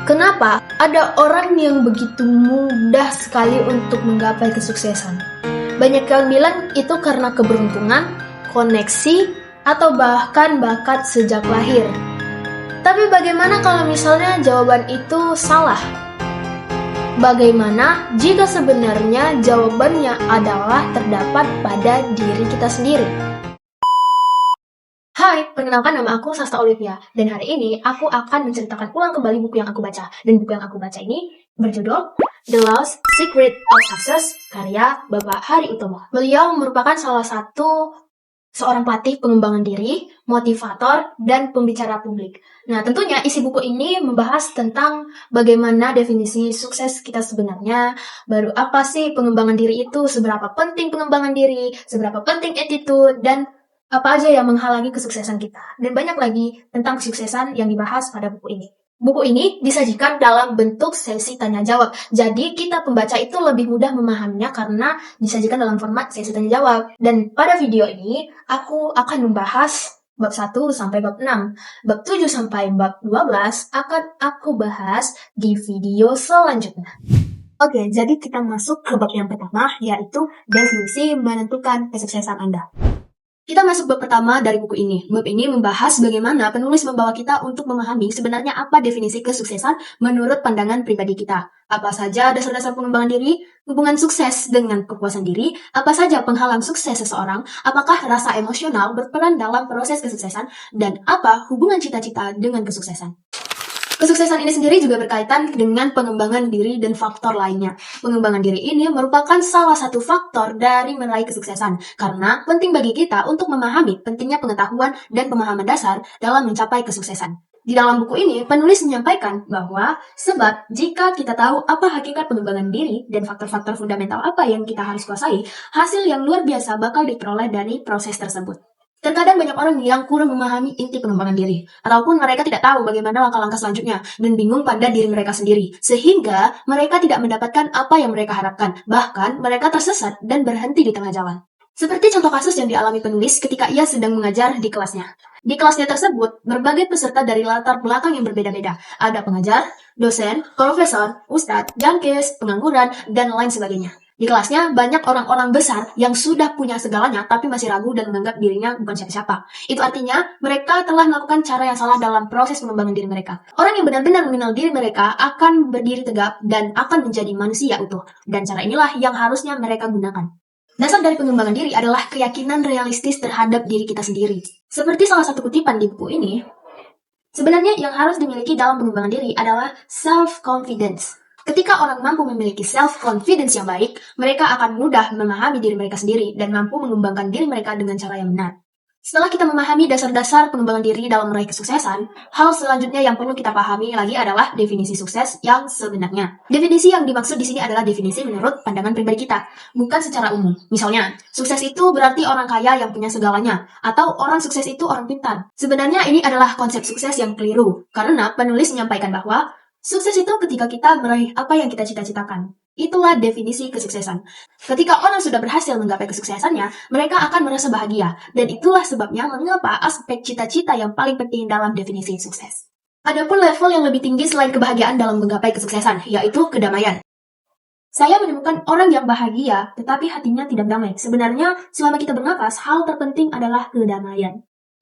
Kenapa ada orang yang begitu mudah sekali untuk menggapai kesuksesan? Banyak yang bilang itu karena keberuntungan, koneksi, atau bahkan bakat sejak lahir. Tapi bagaimana kalau misalnya jawaban itu salah? Bagaimana jika sebenarnya jawabannya adalah terdapat pada diri kita sendiri? Hai, perkenalkan nama aku Sasta Olivia, dan hari ini aku akan menceritakan ulang kembali buku yang aku baca. Dan buku yang aku baca ini berjudul The Lost Secret of Success, karya Bapak Hari Utomo. Beliau merupakan salah satu seorang pelatih pengembangan diri, motivator, dan pembicara publik. Nah, tentunya isi buku ini membahas tentang bagaimana definisi sukses kita sebenarnya, baru apa sih pengembangan diri itu, seberapa penting pengembangan diri, seberapa penting attitude, dan apa aja yang menghalangi kesuksesan kita. Dan banyak lagi tentang kesuksesan yang dibahas pada buku ini. Buku ini disajikan dalam bentuk sesi tanya-jawab. Jadi kita pembaca itu lebih mudah memahaminya karena disajikan dalam format sesi tanya-jawab. Dan pada video ini, aku akan membahas bab 1 sampai bab 6. Bab 7 sampai bab 12 akan aku bahas di video selanjutnya. Oke, jadi kita masuk ke bab yang pertama, yaitu definisi menentukan kesuksesan Anda. Kita masuk bab pertama dari buku ini. Bab ini membahas bagaimana penulis membawa kita untuk memahami sebenarnya apa definisi kesuksesan menurut pandangan pribadi kita. Apa saja dasar-dasar pengembangan diri, hubungan sukses dengan kepuasan diri, apa saja penghalang sukses seseorang, apakah rasa emosional berperan dalam proses kesuksesan, dan apa hubungan cita-cita dengan kesuksesan. Kesuksesan ini sendiri juga berkaitan dengan pengembangan diri dan faktor lainnya. Pengembangan diri ini merupakan salah satu faktor dari meraih kesuksesan, karena penting bagi kita untuk memahami pentingnya pengetahuan dan pemahaman dasar dalam mencapai kesuksesan. Di dalam buku ini, penulis menyampaikan bahwa sebab jika kita tahu apa hakikat pengembangan diri dan faktor-faktor fundamental apa yang kita harus kuasai, hasil yang luar biasa bakal diperoleh dari proses tersebut. Terkadang banyak orang yang kurang memahami inti pengembangan diri, ataupun mereka tidak tahu bagaimana langkah-langkah selanjutnya, dan bingung pada diri mereka sendiri, sehingga mereka tidak mendapatkan apa yang mereka harapkan, bahkan mereka tersesat dan berhenti di tengah jalan. Seperti contoh kasus yang dialami penulis ketika ia sedang mengajar di kelasnya. Di kelasnya tersebut, berbagai peserta dari latar belakang yang berbeda-beda. Ada pengajar, dosen, profesor, ustadz, jangkis, pengangguran, dan lain sebagainya. Di kelasnya, banyak orang-orang besar yang sudah punya segalanya tapi masih ragu dan menganggap dirinya bukan siapa-siapa. Itu artinya, mereka telah melakukan cara yang salah dalam proses pengembangan diri mereka. Orang yang benar-benar mengenal diri mereka akan berdiri tegak dan akan menjadi manusia utuh. Dan cara inilah yang harusnya mereka gunakan. Dasar dari pengembangan diri adalah keyakinan realistis terhadap diri kita sendiri. Seperti salah satu kutipan di buku ini, sebenarnya yang harus dimiliki dalam pengembangan diri adalah self-confidence. Ketika orang mampu memiliki self-confidence yang baik, mereka akan mudah memahami diri mereka sendiri dan mampu mengembangkan diri mereka dengan cara yang benar. Setelah kita memahami dasar-dasar pengembangan diri dalam meraih kesuksesan, hal selanjutnya yang perlu kita pahami lagi adalah definisi sukses yang sebenarnya. Definisi yang dimaksud di sini adalah definisi menurut pandangan pribadi kita, bukan secara umum. Misalnya, sukses itu berarti orang kaya yang punya segalanya, atau orang sukses itu orang pintar. Sebenarnya ini adalah konsep sukses yang keliru, karena penulis menyampaikan bahwa sukses itu ketika kita meraih apa yang kita cita-citakan. Itulah definisi kesuksesan. Ketika orang sudah berhasil menggapai kesuksesannya, mereka akan merasa bahagia. Dan itulah sebabnya mengapa aspek cita-cita yang paling penting dalam definisi sukses. Adapun level yang lebih tinggi selain kebahagiaan dalam menggapai kesuksesan, yaitu kedamaian. Saya menemukan orang yang bahagia, tetapi hatinya tidak damai. Sebenarnya, selama kita bernapas, hal terpenting adalah kedamaian.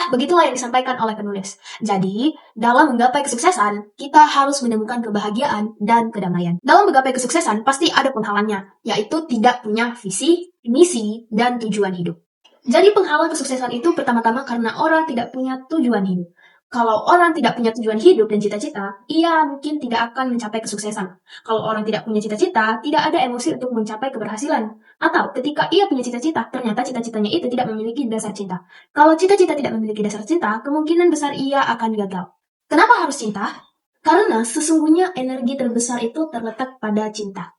Begitulah yang disampaikan oleh penulis. Jadi, dalam menggapai kesuksesan, kita harus menemukan kebahagiaan dan kedamaian. Dalam menggapai kesuksesan, pasti ada penghalangnya, yaitu tidak punya visi, misi, dan tujuan hidup. Jadi penghalang kesuksesan itu pertama-tama karena orang tidak punya tujuan hidup. Kalau orang tidak punya tujuan hidup dan cita-cita, ia mungkin tidak akan mencapai kesuksesan. Kalau orang tidak punya cita-cita, tidak ada emosi untuk mencapai keberhasilan. Atau ketika ia punya cita-cita, ternyata cita-citanya itu tidak memiliki dasar cinta. Kalau cita-cita tidak memiliki dasar cinta, kemungkinan besar ia akan gagal. Kenapa harus cinta? Karena sesungguhnya energi terbesar itu terletak pada cinta.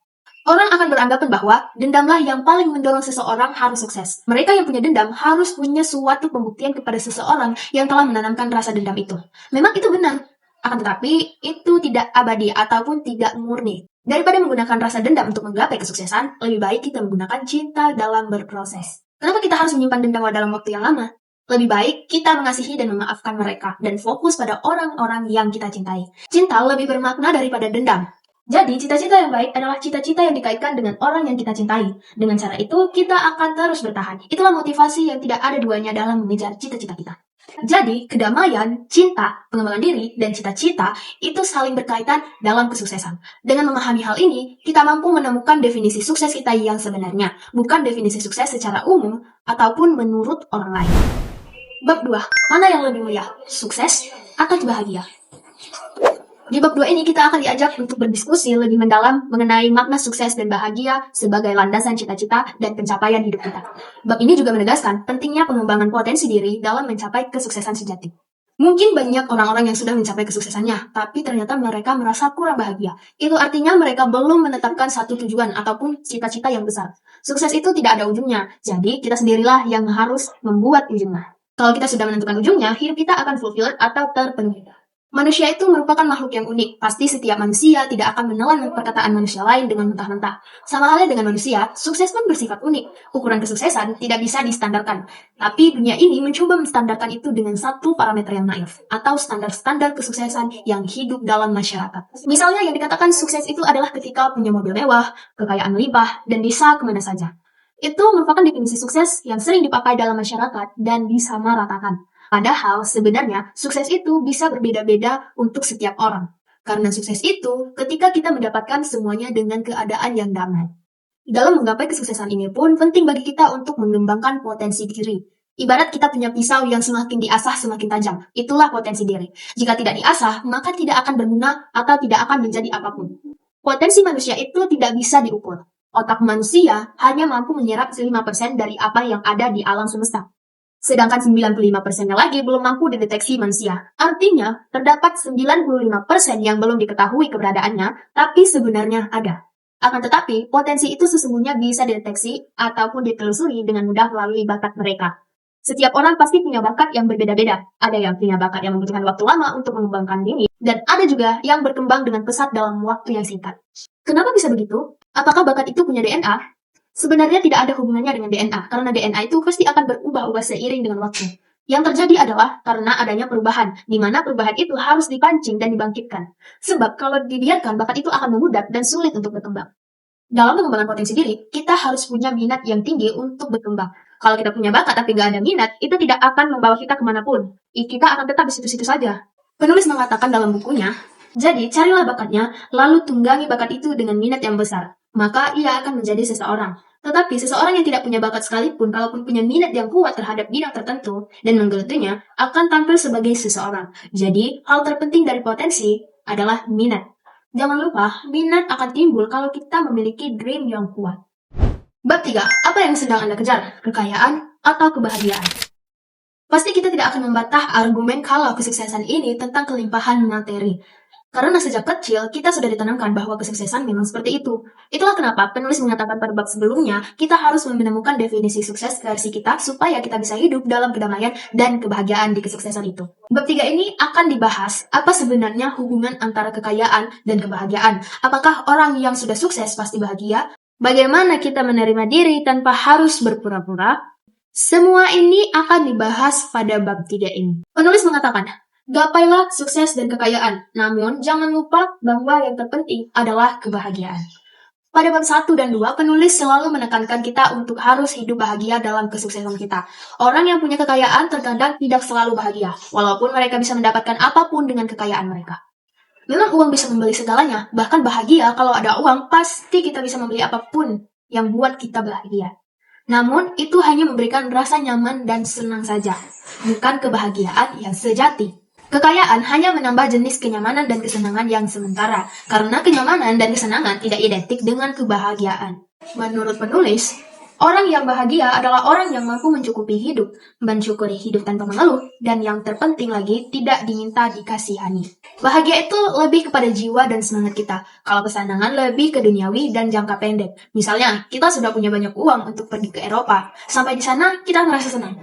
Orang akan beranggapan bahwa dendamlah yang paling mendorong seseorang harus sukses. Mereka yang punya dendam harus punya suatu pembuktian kepada seseorang yang telah menanamkan rasa dendam itu. Memang itu benar, akan tetapi itu tidak abadi ataupun tidak murni. Daripada menggunakan rasa dendam untuk menggapai kesuksesan, lebih baik kita menggunakan cinta dalam berproses. Kenapa kita harus menyimpan dendam dalam waktu yang lama? Lebih baik kita mengasihi dan memaafkan mereka dan fokus pada orang-orang yang kita cintai. Cinta lebih bermakna daripada dendam. Jadi, cita-cita yang baik adalah cita-cita yang dikaitkan dengan orang yang kita cintai. Dengan cara itu, kita akan terus bertahan. Itulah motivasi yang tidak ada duanya dalam mengejar cita-cita kita. Jadi, kedamaian, cinta, pengembangan diri, dan cita-cita itu saling berkaitan dalam kesuksesan. Dengan memahami hal ini, kita mampu menemukan definisi sukses kita yang sebenarnya, bukan definisi sukses secara umum ataupun menurut orang lain. Bab 2. Mana yang lebih mulia? Sukses atau bahagia? Di bab 2 ini kita akan diajak untuk berdiskusi lebih mendalam mengenai makna sukses dan bahagia sebagai landasan cita-cita dan pencapaian hidup kita. Bab ini juga menegaskan pentingnya pengembangan potensi diri dalam mencapai kesuksesan sejati. Mungkin banyak orang-orang yang sudah mencapai kesuksesannya, tapi ternyata mereka merasa kurang bahagia. Itu artinya mereka belum menetapkan satu tujuan ataupun cita-cita yang besar. Sukses itu tidak ada ujungnya, jadi kita sendirilah yang harus membuat ujungnya. Kalau kita sudah menentukan ujungnya, hidup kita akan fulfilled atau terpenuhi. Manusia itu merupakan makhluk yang unik. Pasti setiap manusia tidak akan menelan perkataan manusia lain dengan mentah-mentah. Sama halnya dengan manusia, sukses pun bersifat unik. Ukuran kesuksesan tidak bisa distandarkan. Tapi dunia ini mencoba menstandarkan itu dengan satu parameter yang naif, atau standar-standar kesuksesan yang hidup dalam masyarakat. Misalnya yang dikatakan sukses itu adalah ketika punya mobil mewah, kekayaan melimpah, dan bisa kemana saja. Itu merupakan definisi sukses yang sering dipakai dalam masyarakat dan disamaratakan. Padahal sebenarnya sukses itu bisa berbeda-beda untuk setiap orang. Karena sukses itu ketika kita mendapatkan semuanya dengan keadaan yang damai. Dalam menggapai kesuksesan ini pun penting bagi kita untuk mengembangkan potensi diri. Ibarat kita punya pisau yang semakin diasah semakin tajam. Itulah potensi diri. Jika tidak diasah, maka tidak akan berguna atau tidak akan menjadi apapun. Potensi manusia itu tidak bisa diukur. Otak manusia hanya mampu menyerap 5% dari apa yang ada di alam semesta. Sedangkan 95%-nya lagi belum mampu dideteksi manusia. Artinya, terdapat 95% yang belum diketahui keberadaannya, tapi sebenarnya ada. Akan tetapi, potensi itu sesungguhnya bisa dideteksi ataupun ditelusuri dengan mudah melalui bakat mereka. Setiap orang pasti punya bakat yang berbeda-beda. Ada yang punya bakat yang membutuhkan waktu lama untuk mengembangkan diri, dan ada juga yang berkembang dengan pesat dalam waktu yang singkat. Kenapa bisa begitu? Apakah bakat itu punya DNA? Sebenarnya tidak ada hubungannya dengan DNA, karena DNA itu pasti akan berubah-ubah seiring dengan waktu. Yang terjadi adalah karena adanya perubahan, di mana perubahan itu harus dipancing dan dibangkitkan. Sebab kalau dibiarkan, bakat itu akan memudar dan sulit untuk berkembang. Dalam pengembangan potensi diri, kita harus punya minat yang tinggi untuk berkembang. Kalau kita punya bakat tapi nggak ada minat, itu tidak akan membawa kita kemanapun. Kita akan tetap di situ-situ saja. Penulis mengatakan dalam bukunya, jadi carilah bakatnya, lalu tunggangi bakat itu dengan minat yang besar. Maka ia akan menjadi seseorang. Tetapi seseorang yang tidak punya bakat sekalipun, kalaupun punya minat yang kuat terhadap bidang tertentu dan menggelutinya, akan tampil sebagai seseorang. Jadi, hal terpenting dari potensi adalah minat. Jangan lupa, minat akan timbul kalau kita memiliki dream yang kuat. Bab 3. Apa yang sedang Anda kejar? Kekayaan atau kebahagiaan? Pasti kita tidak akan membantah argumen kalau kesuksesan ini tentang kelimpahan materi. Karena sejak kecil, kita sudah ditanamkan bahwa kesuksesan memang seperti itu. Itulah kenapa penulis mengatakan pada bab sebelumnya, kita harus menemukan definisi sukses versi kita supaya kita bisa hidup dalam kedamaian dan kebahagiaan di kesuksesan itu. Bab 3 ini akan dibahas apa sebenarnya hubungan antara kekayaan dan kebahagiaan. Apakah orang yang sudah sukses pasti bahagia? Bagaimana kita menerima diri tanpa harus berpura-pura? Semua ini akan dibahas pada bab 3 ini. Penulis mengatakan, gapailah sukses dan kekayaan, namun jangan lupa bahwa yang terpenting adalah kebahagiaan. Pada bab 1 dan 2, penulis selalu menekankan kita untuk harus hidup bahagia dalam kesuksesan kita. Orang yang punya kekayaan terkadang tidak selalu bahagia, walaupun mereka bisa mendapatkan apapun dengan kekayaan mereka. Memang uang bisa membeli segalanya, bahkan bahagia kalau ada uang, pasti kita bisa membeli apapun yang buat kita bahagia. Namun, itu hanya memberikan rasa nyaman dan senang saja, bukan kebahagiaan yang sejati. Kekayaan hanya menambah jenis kenyamanan dan kesenangan yang sementara, karena kenyamanan dan kesenangan tidak identik dengan kebahagiaan. Menurut penulis, orang yang bahagia adalah orang yang mampu mencukupi hidup, mensyukuri hidup tanpa mengeluh, dan yang terpenting lagi, tidak diminta dikasihani. Bahagia itu lebih kepada jiwa dan semangat kita, kalau kesenangan lebih ke duniawi dan jangka pendek. Misalnya, kita sudah punya banyak uang untuk pergi ke Eropa, sampai di sana kita merasa senang.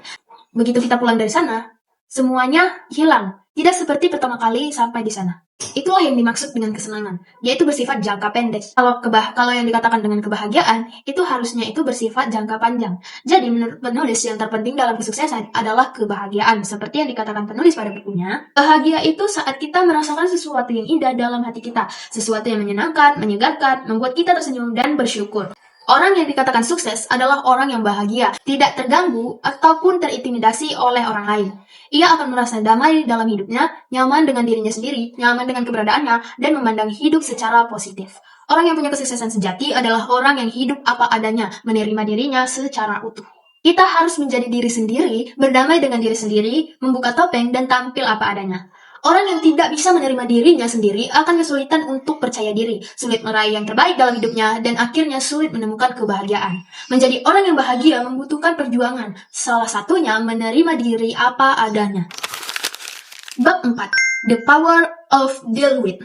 Begitu kita pulang dari sana, semuanya hilang. Tidak seperti pertama kali sampai di sana. Itulah yang dimaksud dengan kesenangan, yaitu bersifat jangka pendek. Kalau yang dikatakan dengan kebahagiaan, itu harusnya itu bersifat jangka panjang. Jadi menurut penulis yang terpenting dalam kesuksesan adalah kebahagiaan. Seperti yang dikatakan penulis pada bukunya, bahagia itu saat kita merasakan sesuatu yang indah dalam hati kita, sesuatu yang menyenangkan, menyegarkan, membuat kita tersenyum dan bersyukur. Orang yang dikatakan sukses adalah orang yang bahagia, tidak terganggu ataupun terintimidasi oleh orang lain. Ia akan merasa damai dalam hidupnya, nyaman dengan dirinya sendiri, nyaman dengan keberadaannya, dan memandang hidup secara positif. Orang yang punya kesuksesan sejati adalah orang yang hidup apa adanya, menerima dirinya secara utuh. Kita harus menjadi diri sendiri, berdamai dengan diri sendiri, membuka topeng, dan tampil apa adanya. Orang yang tidak bisa menerima dirinya sendiri akan kesulitan untuk percaya diri, sulit meraih yang terbaik dalam hidupnya, dan akhirnya sulit menemukan kebahagiaan. Menjadi orang yang bahagia membutuhkan perjuangan, salah satunya menerima diri apa adanya. Bab 4. The Power of Deal With.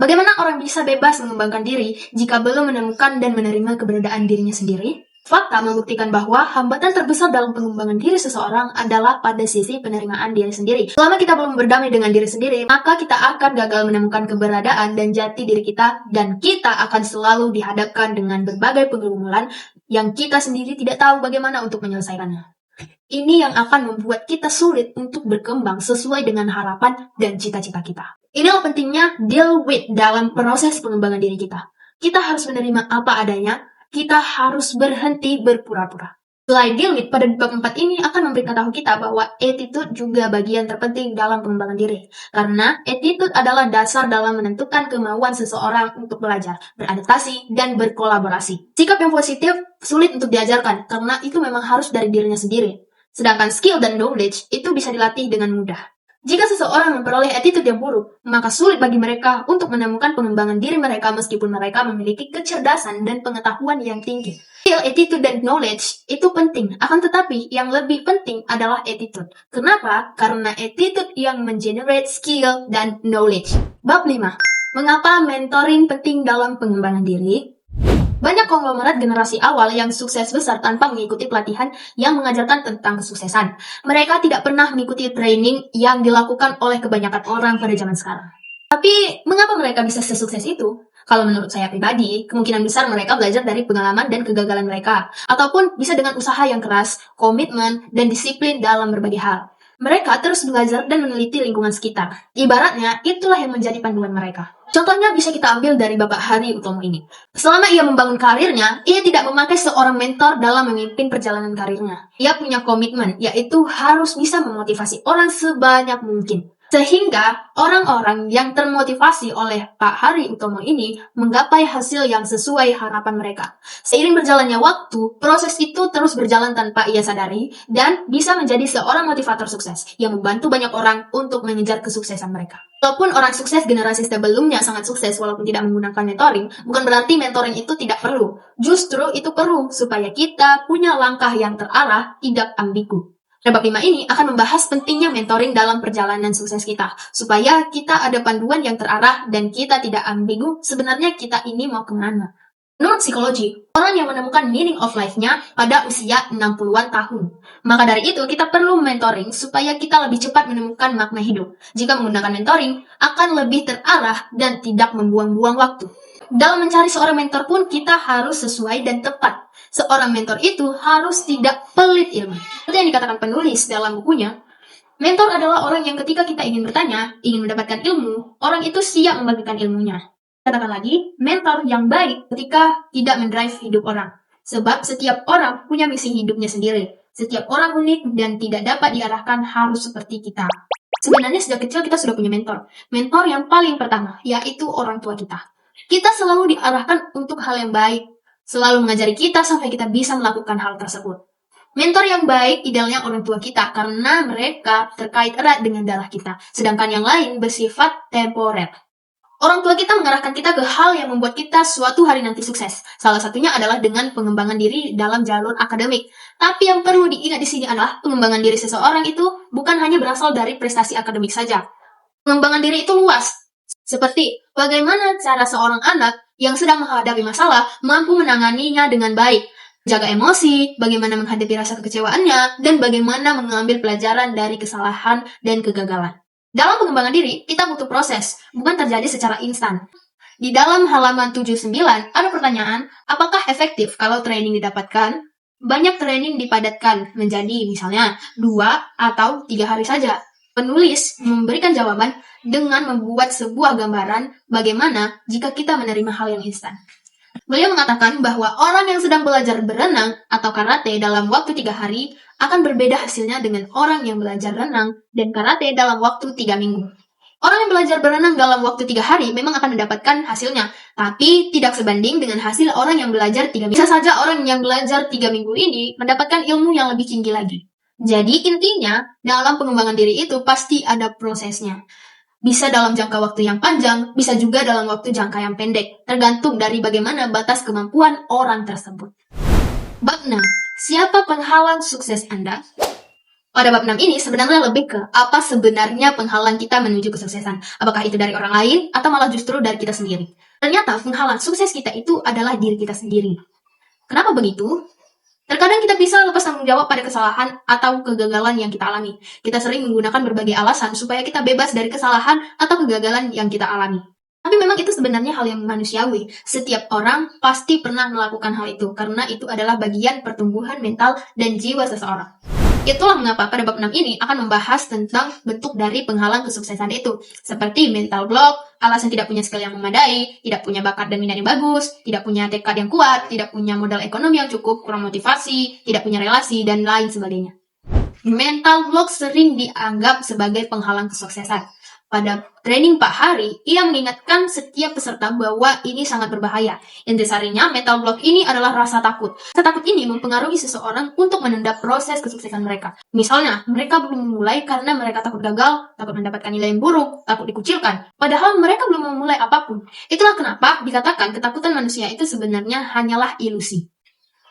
Bagaimana orang bisa bebas mengembangkan diri jika belum menemukan dan menerima keberadaan dirinya sendiri? Fakta membuktikan bahwa hambatan terbesar dalam pengembangan diri seseorang adalah pada sisi penerimaan diri sendiri. Selama kita belum berdamai dengan diri sendiri, maka kita akan gagal menemukan keberadaan dan jati diri kita, dan kita akan selalu dihadapkan dengan berbagai pergumulan yang kita sendiri tidak tahu bagaimana untuk menyelesaikannya. Ini yang akan membuat kita sulit untuk berkembang sesuai dengan harapan dan cita-cita kita. Inilah pentingnya deal with dalam proses pengembangan diri kita. Kita harus menerima apa adanya. Kita harus berhenti berpura-pura. Selain deal with, pada bab 4 ini akan memberitahu kita bahwa attitude juga bagian terpenting dalam pengembangan diri. Karena attitude adalah dasar dalam menentukan kemauan seseorang untuk belajar, beradaptasi, dan berkolaborasi. Sikap yang positif sulit untuk diajarkan, karena itu memang harus dari dirinya sendiri. Sedangkan skill dan knowledge itu bisa dilatih dengan mudah. Jika seseorang memperoleh attitude yang buruk, maka sulit bagi mereka untuk menemukan pengembangan diri mereka meskipun mereka memiliki kecerdasan dan pengetahuan yang tinggi. Skill, attitude, dan knowledge itu penting, akan tetapi yang lebih penting adalah attitude. Kenapa? Karena attitude yang mengenerate skill dan knowledge. Bab 5. Mengapa mentoring penting dalam pengembangan diri? Banyak konglomerat generasi awal yang sukses besar tanpa mengikuti pelatihan yang mengajarkan tentang kesuksesan. Mereka tidak pernah mengikuti training yang dilakukan oleh kebanyakan orang pada zaman sekarang. Tapi, mengapa mereka bisa sesukses itu? Kalau menurut saya pribadi, kemungkinan besar mereka belajar dari pengalaman dan kegagalan mereka. Ataupun bisa dengan usaha yang keras, komitmen, dan disiplin dalam berbagai hal. Mereka terus belajar dan meneliti lingkungan sekitar. Ibaratnya, itulah yang menjadi panduan mereka. Contohnya bisa kita ambil dari Bapak Hari Utomo ini. Selama ia membangun karirnya, ia tidak memakai seorang mentor dalam memimpin perjalanan karirnya. Ia punya komitmen, yaitu harus bisa memotivasi orang sebanyak mungkin. Sehingga orang-orang yang termotivasi oleh Pak Hari Utomo ini menggapai hasil yang sesuai harapan mereka. Seiring berjalannya waktu, proses itu terus berjalan tanpa ia sadari dan bisa menjadi seorang motivator sukses yang membantu banyak orang untuk mengejar kesuksesan mereka. Walaupun orang sukses generasi sebelumnya sangat sukses walaupun tidak menggunakan mentoring, bukan berarti mentoring itu tidak perlu. Justru itu perlu supaya kita punya langkah yang terarah, tidak ambigu. Bab 5 ini akan membahas pentingnya mentoring dalam perjalanan sukses kita, supaya kita ada panduan yang terarah dan kita tidak ambigu sebenarnya kita ini mau kemana. Menurut psikologi, orang yang menemukan meaning of life-nya pada usia 60-an tahun. Maka dari itu, kita perlu mentoring supaya kita lebih cepat menemukan makna hidup. Jika menggunakan mentoring, akan lebih terarah dan tidak membuang-buang waktu. Dalam mencari seorang mentor pun, kita harus sesuai dan tepat. Seorang mentor itu harus tidak pelit ilmu. Seperti yang dikatakan penulis dalam bukunya, mentor adalah orang yang ketika kita ingin bertanya, ingin mendapatkan ilmu, orang itu siap membagikan ilmunya. Katakan lagi, mentor yang baik ketika tidak mendrive hidup orang. Sebab setiap orang punya misi hidupnya sendiri. Setiap orang unik dan tidak dapat diarahkan harus seperti kita. Sebenarnya sejak kecil kita sudah punya mentor. Mentor yang paling pertama, yaitu orang tua kita. Kita selalu diarahkan untuk hal yang baik. Selalu mengajari kita sampai kita bisa melakukan hal tersebut. Mentor yang baik idealnya orang tua kita karena mereka terkait erat dengan darah kita. Sedangkan yang lain bersifat temporer. Orang tua kita mengarahkan kita ke hal yang membuat kita suatu hari nanti sukses. Salah satunya adalah dengan pengembangan diri dalam jalur akademik. Tapi yang perlu diingat di sini adalah pengembangan diri seseorang itu bukan hanya berasal dari prestasi akademik saja. Pengembangan diri itu luas. Seperti bagaimana cara seorang anak yang sedang menghadapi masalah mampu menanganinya dengan baik. Jaga emosi, bagaimana menghadapi rasa kekecewaannya, dan bagaimana mengambil pelajaran dari kesalahan dan kegagalan. Dalam pengembangan diri, kita butuh proses, bukan terjadi secara instan. Di dalam halaman 79, ada pertanyaan, apakah efektif kalau training didapatkan? Banyak training dipadatkan menjadi misalnya 2 atau 3 hari saja. Penulis memberikan jawaban dengan membuat sebuah gambaran bagaimana jika kita menerima hal yang instan. Beliau mengatakan bahwa orang yang sedang belajar berenang atau karate dalam waktu 3 hari akan berbeda hasilnya dengan orang yang belajar renang dan karate dalam waktu 3 minggu. Orang yang belajar berenang dalam waktu 3 hari memang akan mendapatkan hasilnya, tapi tidak sebanding dengan hasil orang yang belajar 3 minggu. Bisa saja orang yang belajar 3 minggu ini mendapatkan ilmu yang lebih tinggi lagi. Jadi intinya, dalam pengembangan diri itu pasti ada prosesnya. Bisa dalam jangka waktu yang panjang, bisa juga dalam waktu jangka yang pendek, tergantung dari bagaimana batas kemampuan orang tersebut. Bab 6. Siapa penghalang sukses Anda? Pada bab 6 ini sebenarnya lebih ke apa sebenarnya penghalang kita menuju kesuksesan. Apakah itu dari orang lain atau malah justru dari kita sendiri. Ternyata penghalang sukses kita itu adalah diri kita sendiri. Kenapa begitu? Terkadang kita bisa lepas tanggung jawab pada kesalahan atau kegagalan yang kita alami. Kita sering menggunakan berbagai alasan supaya kita bebas dari kesalahan atau kegagalan yang kita alami. Tapi memang itu sebenarnya hal yang manusiawi. Setiap orang pasti pernah melakukan hal itu, karena itu adalah bagian pertumbuhan mental dan jiwa seseorang. Itulah mengapa pada bab 6 ini akan membahas tentang bentuk dari penghalang kesuksesan itu, seperti mental block, alasan tidak punya skill yang memadai, tidak punya bakat dan minat yang bagus, tidak punya tekad yang kuat, tidak punya modal ekonomi yang cukup, kurang motivasi, tidak punya relasi, dan lain sebagainya. Mental block sering dianggap sebagai penghalang kesuksesan. Pada training Pak Hari, ia mengingatkan setiap peserta bahwa ini sangat berbahaya. Intisarinya, mental block ini adalah rasa takut. Rasa takut ini mempengaruhi seseorang untuk menunda proses kesuksesan mereka. Misalnya, mereka belum memulai karena mereka takut gagal, takut mendapatkan nilai yang buruk, takut dikucilkan. Padahal mereka belum memulai apapun. Itulah kenapa dikatakan ketakutan manusia itu sebenarnya hanyalah ilusi.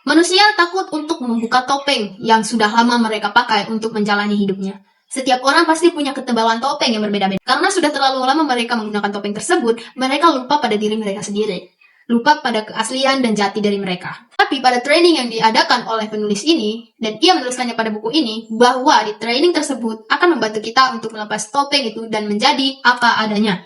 Manusia takut untuk membuka topeng yang sudah lama mereka pakai untuk menjalani hidupnya. Setiap orang pasti punya ketebalan topeng yang berbeda-beda. Karena sudah terlalu lama mereka menggunakan topeng tersebut, mereka lupa pada diri mereka sendiri. Lupa pada keaslian dan jati dari mereka. Tapi pada training yang diadakan oleh penulis ini, dan ia menuliskannya pada buku ini, bahwa di training tersebut akan membantu kita untuk melepas topeng itu dan menjadi apa adanya.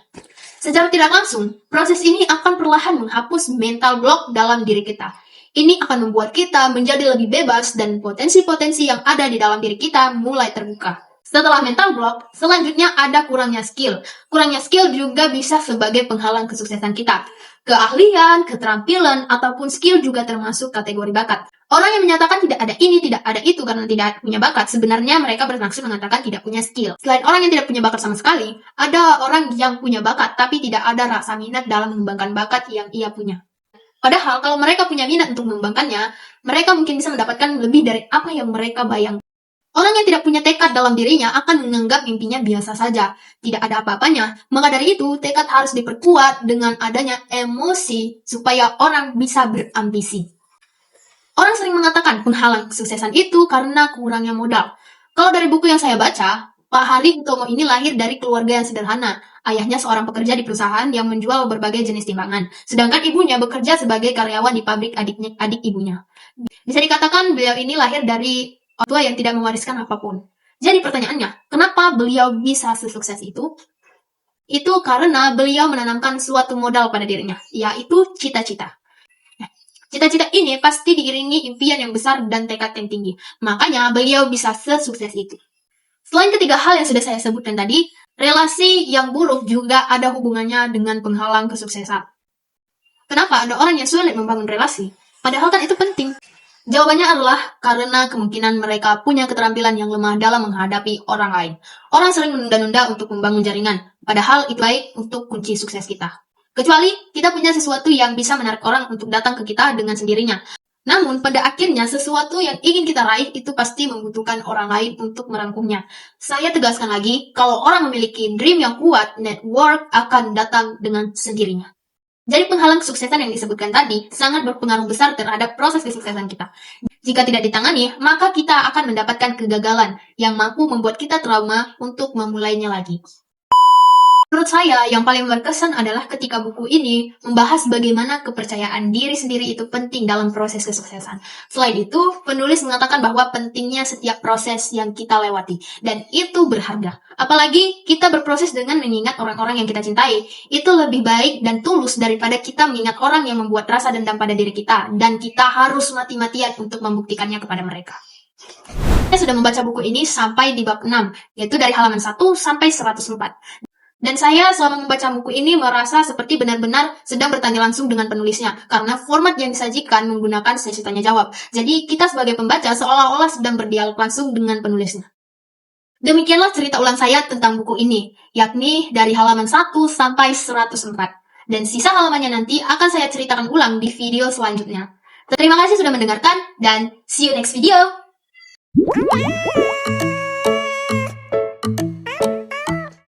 Secara tidak langsung, proses ini akan perlahan menghapus mental block dalam diri kita. Ini akan membuat kita menjadi lebih bebas dan potensi-potensi yang ada di dalam diri kita mulai terbuka. Setelah mental block, selanjutnya ada kurangnya skill. Kurangnya skill juga bisa sebagai penghalang kesuksesan kita. Keahlian, keterampilan, ataupun skill juga termasuk kategori bakat. Orang yang menyatakan tidak ada ini, tidak ada itu karena tidak punya bakat, sebenarnya mereka bermaksud mengatakan tidak punya skill. Selain orang yang tidak punya bakat sama sekali, ada orang yang punya bakat tapi tidak ada rasa minat dalam mengembangkan bakat yang ia punya. Padahal kalau mereka punya minat untuk mengembangkannya, mereka mungkin bisa mendapatkan lebih dari apa yang mereka bayangkan. Orang yang tidak punya tekad dalam dirinya akan menganggap mimpinya biasa saja, tidak ada apa-apanya. Maka dari itu, tekad harus diperkuat dengan adanya emosi supaya orang bisa berambisi. Orang sering mengatakan penghalang kesuksesan itu karena kurangnya modal. Kalau dari buku yang saya baca, Pak Hari Utomo ini lahir dari keluarga yang sederhana. Ayahnya seorang pekerja di perusahaan yang menjual berbagai jenis timbangan, sedangkan ibunya bekerja sebagai karyawan di pabrik adik ibunya. Bisa dikatakan beliau ini lahir dari orang tua yang tidak mewariskan apapun. Jadi pertanyaannya, kenapa beliau bisa sesukses itu? Itu karena beliau menanamkan suatu modal pada dirinya, yaitu cita-cita. Cita-cita ini pasti diiringi impian yang besar dan tekad yang tinggi. Makanya beliau bisa sesukses itu. Selain ketiga hal yang sudah saya sebutkan tadi, relasi yang buruk juga ada hubungannya dengan penghalang kesuksesan. Kenapa ada orang yang sulit membangun relasi? Padahal kan itu penting. Jawabannya adalah karena kemungkinan mereka punya keterampilan yang lemah dalam menghadapi orang lain. Orang sering menunda-nunda untuk membangun jaringan, padahal itu baik untuk kunci sukses kita. Kecuali kita punya sesuatu yang bisa menarik orang untuk datang ke kita dengan sendirinya. Namun pada akhirnya sesuatu yang ingin kita raih itu pasti membutuhkan orang lain untuk merangkumnya. Saya tegaskan lagi, kalau orang memiliki dream yang kuat, network akan datang dengan sendirinya. Jadi penghalang kesuksesan yang disebutkan tadi sangat berpengaruh besar terhadap proses kesuksesan kita. Jika tidak ditangani, maka kita akan mendapatkan kegagalan yang mampu membuat kita trauma untuk memulainya lagi. Menurut saya, yang paling berkesan adalah ketika buku ini membahas bagaimana kepercayaan diri sendiri itu penting dalam proses kesuksesan. Selain itu, penulis mengatakan bahwa pentingnya setiap proses yang kita lewati, dan itu berharga. Apalagi kita berproses dengan mengingat orang-orang yang kita cintai. Itu lebih baik dan tulus daripada kita mengingat orang yang membuat rasa dendam pada diri kita, dan kita harus mati-matian untuk membuktikannya kepada mereka. Saya sudah membaca buku ini sampai di bab 6, yaitu dari halaman 1 sampai 104. Dan saya selama membaca buku ini merasa seperti benar-benar sedang bertanya langsung dengan penulisnya, karena format yang disajikan menggunakan sesi tanya jawab. Jadi kita sebagai pembaca seolah-olah sedang berdialog langsung dengan penulisnya. Demikianlah cerita ulang saya tentang buku ini, yakni dari halaman 1 sampai 104. Dan sisa halamannya nanti akan saya ceritakan ulang di video selanjutnya. Terima kasih sudah mendengarkan, dan see you next video!